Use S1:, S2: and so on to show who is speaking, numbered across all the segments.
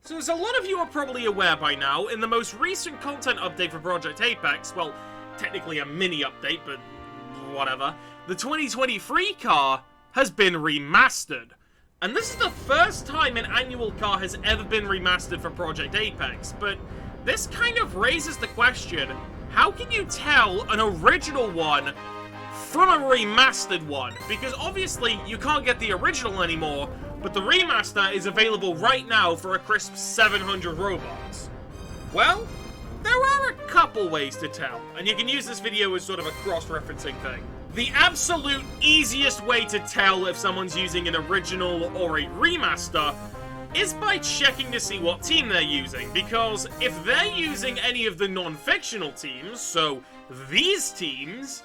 S1: So as a lot of you are probably aware by now, in the most recent content update for Project Apex, well, technically a mini update, but whatever, the 2023 car has been remastered. And this is the first time an annual car has ever been remastered for Project Apex, but this kind of raises the question, how can you tell an original one from a remastered one? Because obviously you can't get the original anymore, but the remaster is available right now for a crisp 700 Robux. Well, there are a couple ways to tell, and you can use this video as sort of a cross-referencing thing. The absolute easiest way to tell if someone's using an original or a remaster is by checking to see what team they're using, because if they're using any of the non-fictional teams, so these teams,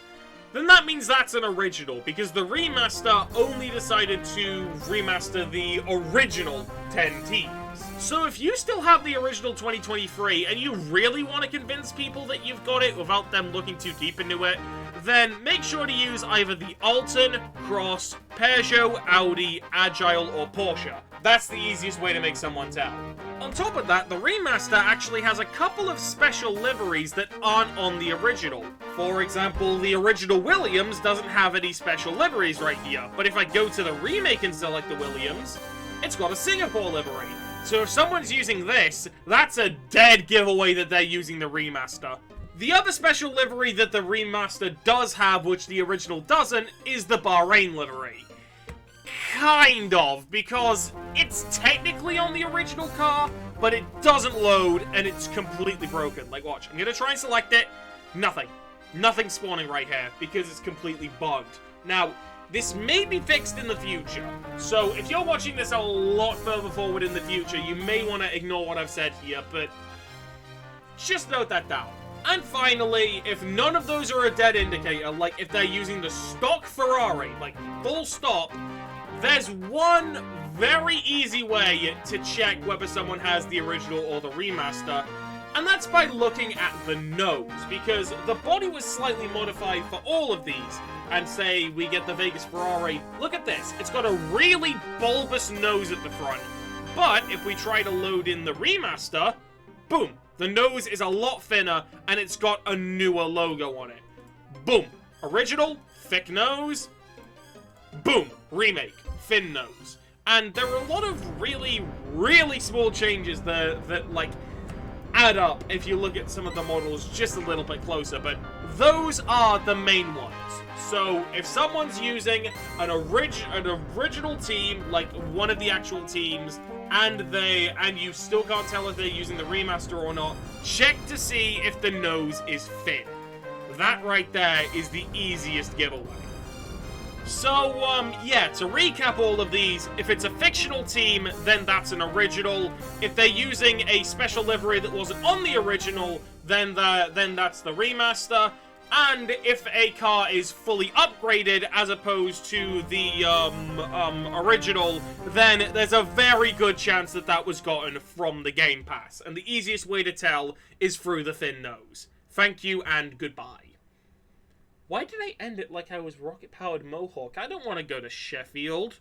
S1: then that means that's an original, because the remaster only decided to remaster the original 10 teams. So if you still have the original 2023 and you really want to convince people that you've got it without them looking too deep into it, then make sure to use either the Alton, Cross, Peugeot, Audi, Agile, or Porsche. That's the easiest way to make someone tell. On top of that, the remaster actually has a couple of special liveries that aren't on the original. For example, the original Williams doesn't have any special liveries right here, but if I go to the remake and select the Williams, it's got a Singapore livery. So if someone's using this, that's a dead giveaway that they're using the remaster. The other special livery that the remaster does have, which the original doesn't, is the Bahrain livery. Kind of, because it's technically on the original car, but it doesn't load, and it's completely broken. Like, watch, I'm gonna try and select it. Nothing. Nothing spawning right here, because it's completely bugged. Now, this may be fixed in the future, so if you're watching this a lot further forward in the future, you may want to ignore what I've said here, but just note that down. And finally, if none of those are a dead indicator, like if they're using the stock Ferrari, like full stop, there's one very easy way to check whether someone has the original or the remaster, and that's by looking at the nose, because the body was slightly modified for all of these. And say we get the Vegas Ferrari, look at this, it's got a really bulbous nose at the front. But if we try to load in the remaster, boom, the nose is a lot thinner and it's got a newer logo on it. Boom, original, thick nose, boom, remake, thin nose. And there are a lot of really, really small changes that like, add up if you look at some of the models just a little bit closer, but those are the main ones. So if someone's using an original team, like one of the actual teams, and you still can't tell if they're using the remaster or not, check to see if the nose is thin. That right there is the easiest giveaway. So, yeah, to recap all of these, if it's a fictional team, then that's an original. If they're using a special livery that wasn't on the original, then that's the remaster. And if a car is fully upgraded as opposed to the original, then there's a very good chance that that was gotten from the Gamepass. And the easiest way to tell is through the thin nose. Thank you and goodbye. Why did I end it like I was rocket-powered Mohawk? I don't want to go to Sheffield.